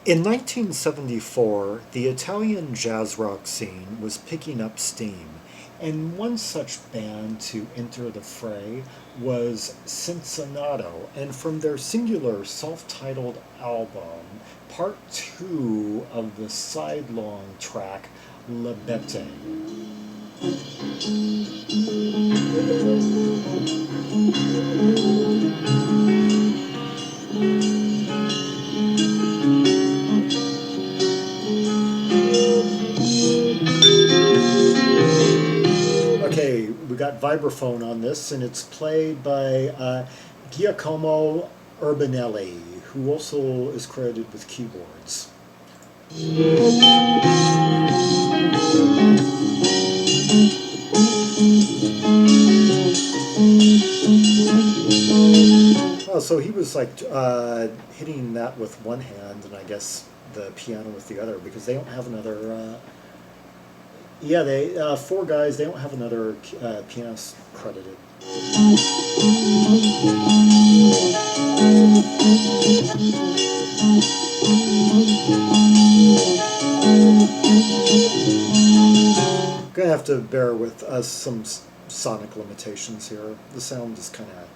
In 1974, the Italian jazz rock scene was picking up steam, and one such band to enter the fray was Cincinnato, and from their singular self-titled album, part two of the sidelong track Lebete. Okay, we got vibraphone on this, and it's played by Giacomo Urbanelli, who also is credited with keyboards. Oh, so he was like hitting that with one hand, and I guess the piano with the other, because they don't have another. Yeah, they four guys. They don't have another pianist credited. Gonna have to bear with us some sonic limitations here. The sound is kind of.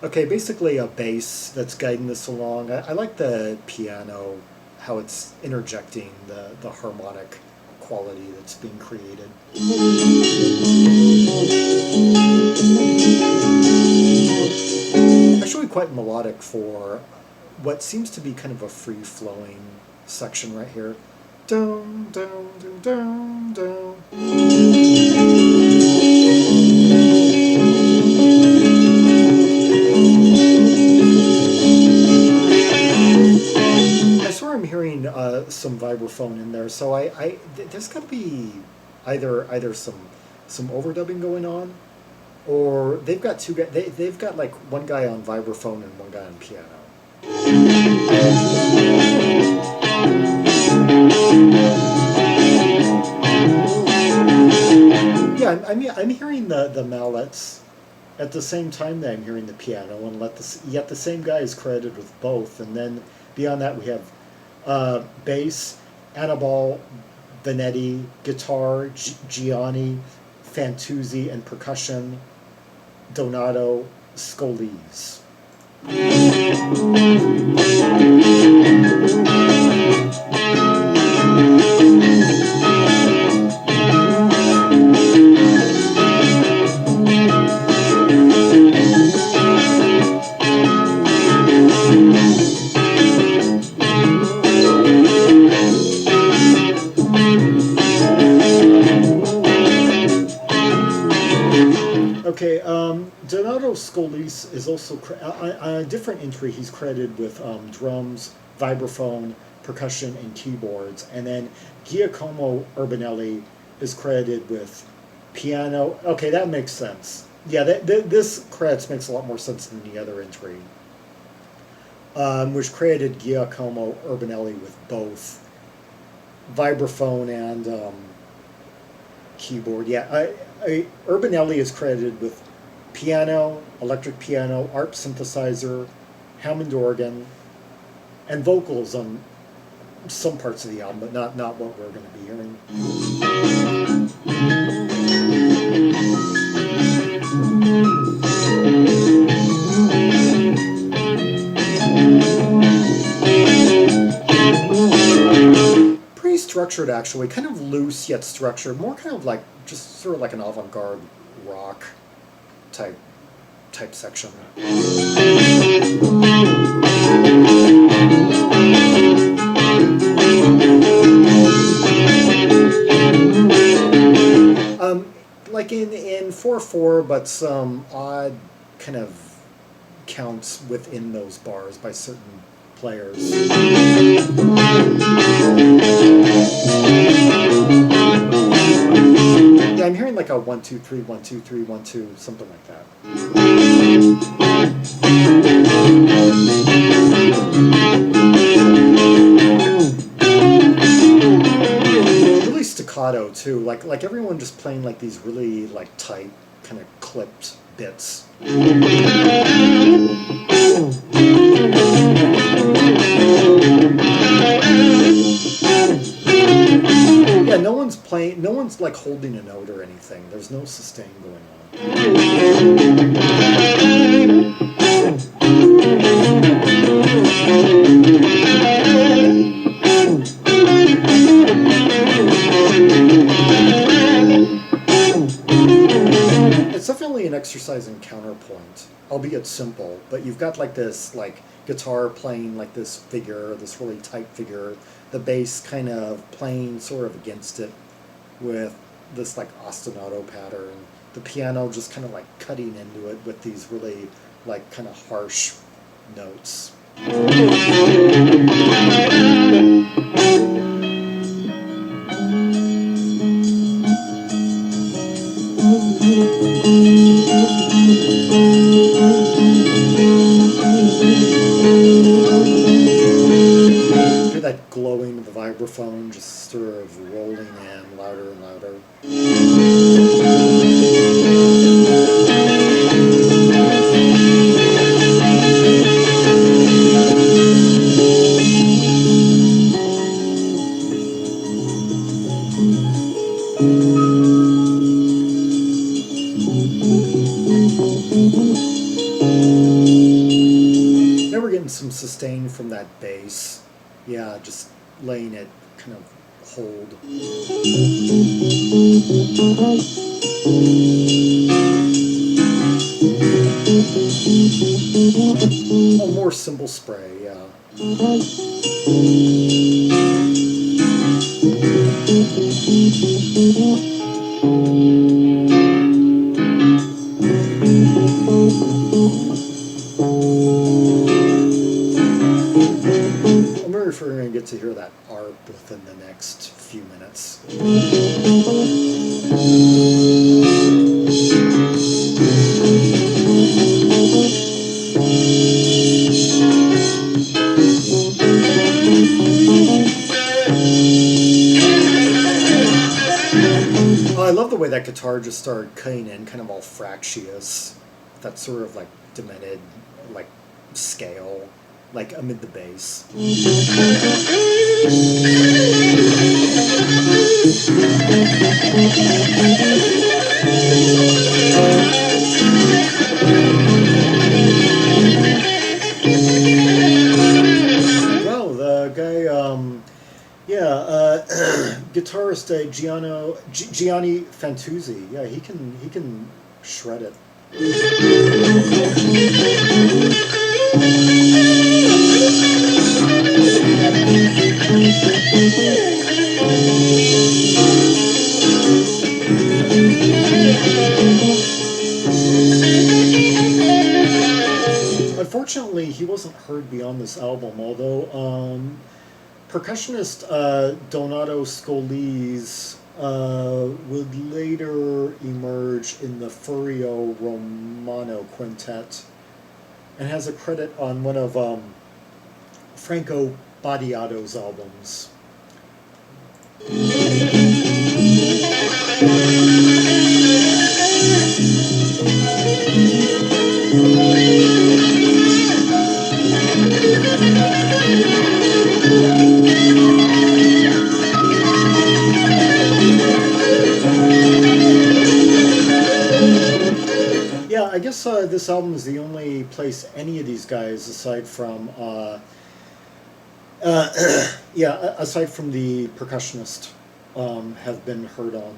Okay, basically a bass that's guiding this along. I like the piano, how it's interjecting the harmonic quality that's being created. Actually quite melodic for what seems to be kind of a free-flowing section right here. Down, down, down, down, down. I'm hearing some vibraphone in there, so there's got to be either some overdubbing going on, or they've got two guys. They've got like one guy on vibraphone and one guy on piano. Yeah, I'm hearing the mallets at the same time that I'm hearing the piano, and yet the same guy is credited with both, and then beyond that we have bass, Annibale, Vanetti, guitar, Gianni, Fantuzzi, and percussion, Donato, Scholese. Okay, Donato Scholese is also, on a different entry, he's credited with drums, vibraphone, percussion, and keyboards. And then Giacomo Urbanelli is credited with piano. Okay, that makes sense. Yeah, this credits makes a lot more sense than the other entry, which credited Giacomo Urbanelli with both vibraphone and keyboard. Yeah, Urbanelli is credited with piano, electric piano, ARP synthesizer, Hammond organ, and vocals on some parts of the album, but not what we're going to be hearing. Pretty structured, actually, kind of loose yet structured, more kind of like just sort of like an avant-garde rock type section. Like in 4/4, but some odd kind of counts within those bars by certain players. Yeah, I'm hearing like a 1 2 3 1 2 3 1 2, something like that. staccato too, like everyone just playing like these really like tight, kind of clipped bits. Yeah, no one's playing, no one's like holding a note or anything. There's no sustain going on. It's definitely an exercise in counterpoint, albeit simple, but you've got like this like guitar playing like this figure, this really tight figure, the bass kind of playing sort of against it with this like ostinato pattern, the piano just kind of like cutting into it with these really like kind of harsh notes. Hear that glowing of the vibraphone just sort of rolling in louder and louder. Now we're getting some sustain from that bass. Yeah, just letting it kind of hold. Oh, more cymbal spray, yeah. I wonder if we're going to get to hear that ARP within the next few minutes. Oh, I love the way that guitar just started cutting in, kind of all fractious. That sort of like demented, like scale, like amid the bass. Well, the guy, guitarist Gianni Fantuzzi. Yeah, he can shred it. Unfortunately, he wasn't heard beyond this album, although percussionist Donato Scolese would later emerge in the Furio Romano Quintet and has a credit on one of Franco Battiato's albums. Yeah, I guess this album is the only place any of these guys, aside from aside from the percussionist, have been heard on.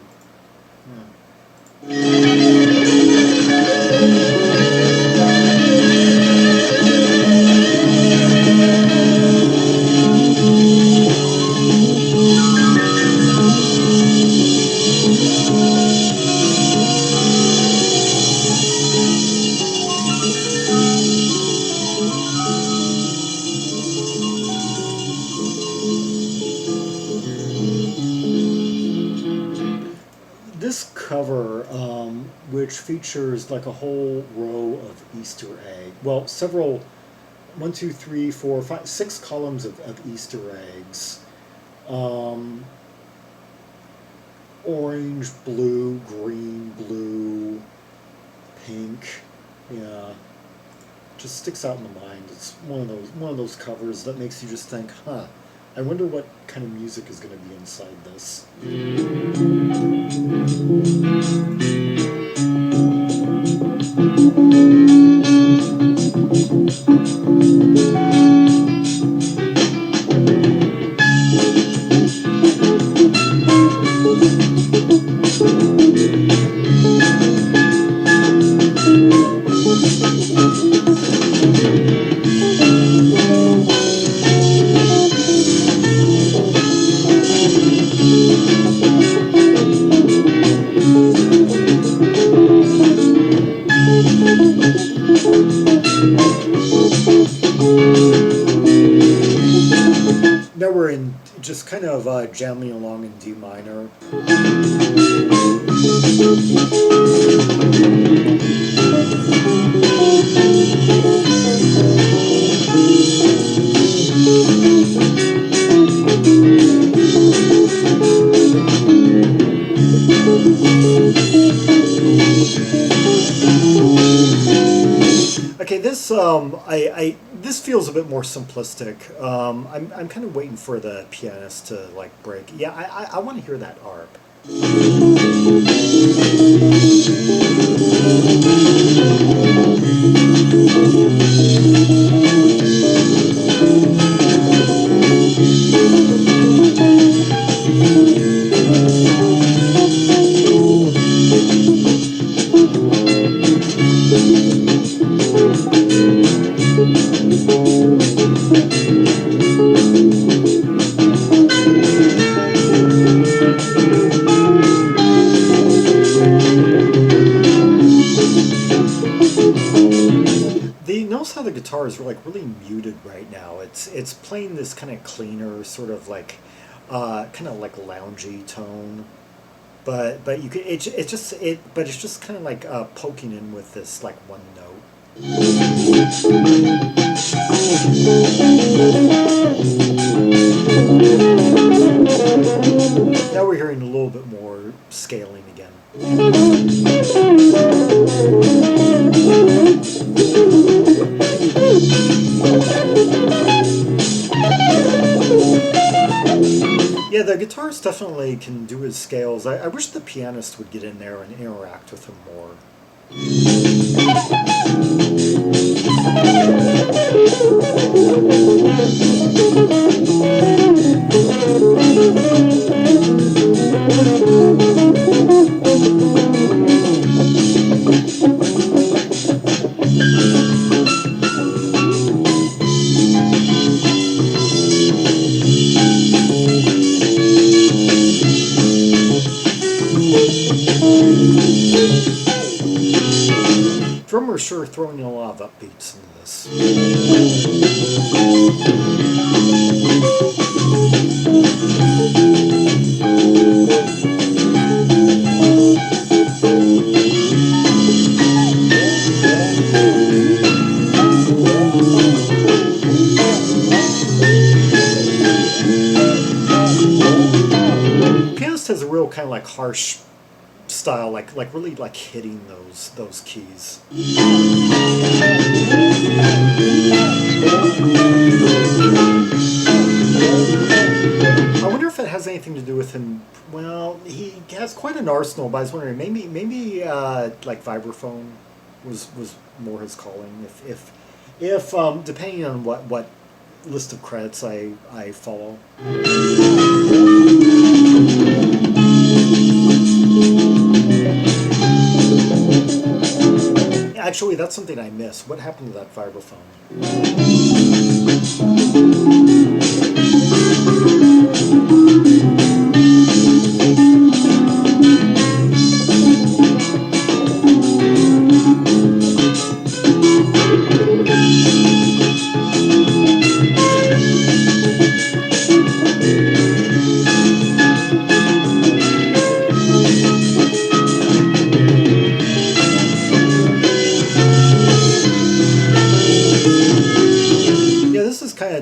This cover, which features like a whole row of Easter egg, well, several, 1, 2, 3, 4, 5, 6 columns of Easter eggs. orange, blue, green, blue, pink. Yeah, just sticks out in the mind. It's one of those covers that makes you just think, huh, I wonder what kind of music is going to be inside this. Now we're in just kind of jamming along in D minor. Okay, this this feels a bit more simplistic. I'm kind of waiting for the pianist to like break. Yeah, I want to hear that arp. Notice how the guitar is like really muted right now. It's playing this kind of cleaner, sort of like kind of like loungy tone, but you could but it's just kind of like poking in with this like one note. Now we're hearing a little bit more scaling again. Yeah, the guitarist definitely can do his scales. I wish the pianist would get in there and interact with him more. Drummer's sure throwing a lot of upbeats into this. Pianist has a real kind of like harsh style, like really like hitting those keys. I wonder if it has anything to do with him. Well, he has quite an arsenal, but I was wondering maybe like vibraphone was more his calling. If depending on what list of credits I follow. Actually, that's something I missed. What happened to that vibraphone?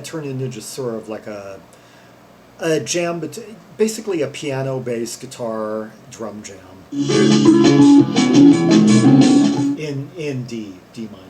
Turned into just sort of like a a jam, but basically a piano, bass, guitar, drum jam in D minor.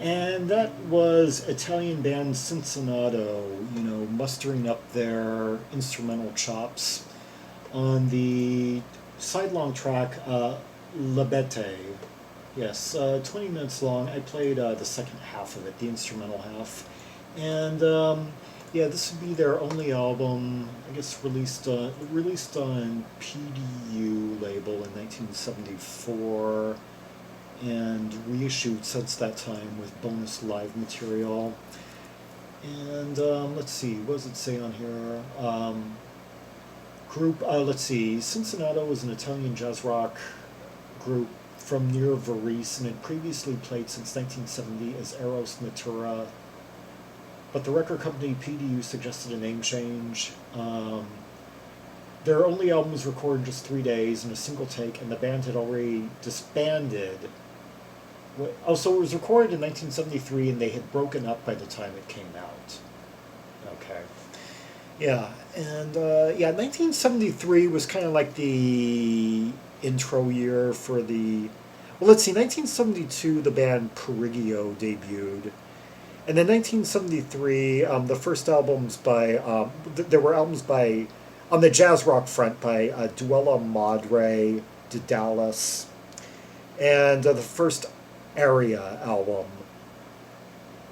And that was Italian band Cincinnato, mustering up their instrumental chops on the sidelong track La Bete. Yes, 20 minutes long. I played the second half of it, the instrumental half. And yeah, this would be their only album, I guess, released on PDU label in 1974. And reissued since that time with bonus live material. And let's see, what does it say on here? Let's see, Cincinnato was an Italian jazz rock group from near Varese and had previously played since 1970 as Eros Natura, but the record company PDU suggested a name change. Their only album was recorded in just 3 days in a single take, and the band had already disbanded. Oh, so it was recorded in 1973, and they had broken up by the time it came out. Okay. Yeah, and 1973 was kind of like the intro year for the... Well, let's see, 1972, the band Perigio debuted. And then 1973, the first albums by... there were albums by... On the jazz rock front by Duella Madre de Dallas. And the first Aria album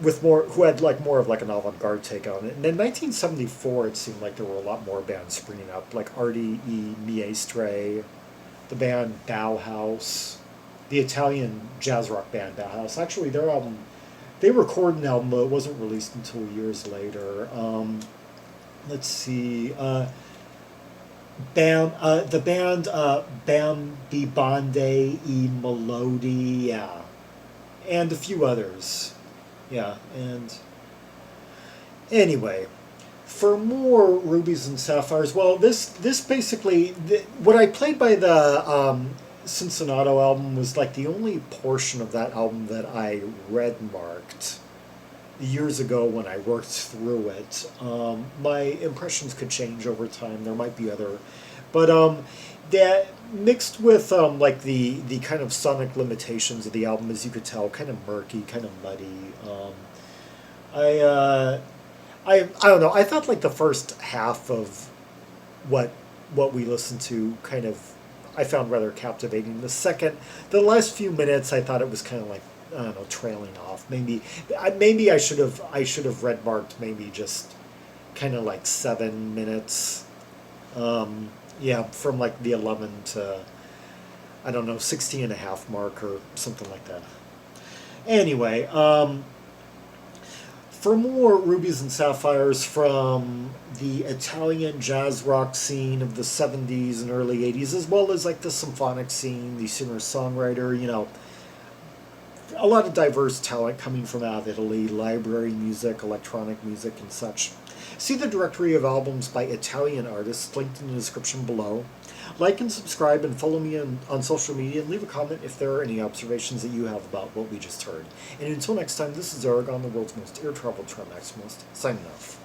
with who had more of an avant-garde take on it. And in 1974 it seemed like there were a lot more bands springing up, like Arti e Miestre, the band Bauhaus, the Italian jazz rock band Bauhaus. Actually, their album, they recorded an album, but it wasn't released until years later. Let's see, the band Bambi Bande e Melodi, yeah, and a few others. Yeah, and anyway, for more Rubies and Sapphires, well, this basically, what I played by the Cincinnato album was like the only portion of that album that I red marked years ago when I worked through it. My impressions could change over time. There might be other, but that mixed with like the kind of sonic limitations of the album, as you could tell, kind of murky, kind of muddy. I don't know. I thought like the first half of what we listened to kind of I found rather captivating. The last few minutes, I thought it was kind of like, I don't know, trailing off. Maybe I should have red marked maybe just kind of like 7 minutes. Yeah, from like the 11 to, I don't know, 16 and a half mark or something like that. Anyway, for more Rubies and Sapphires from the Italian jazz rock scene of the 70s and early 80s, as well as like the symphonic scene, the singer-songwriter, a lot of diverse talent coming from out of Italy, library music, electronic music, and such. See the directory of albums by Italian artists linked in the description below. Like and subscribe and follow me on social media, and leave a comment if there are any observations that you have about what we just heard. And until next time, this is Zaragon, the world's most air-traveled maximalist, signing off.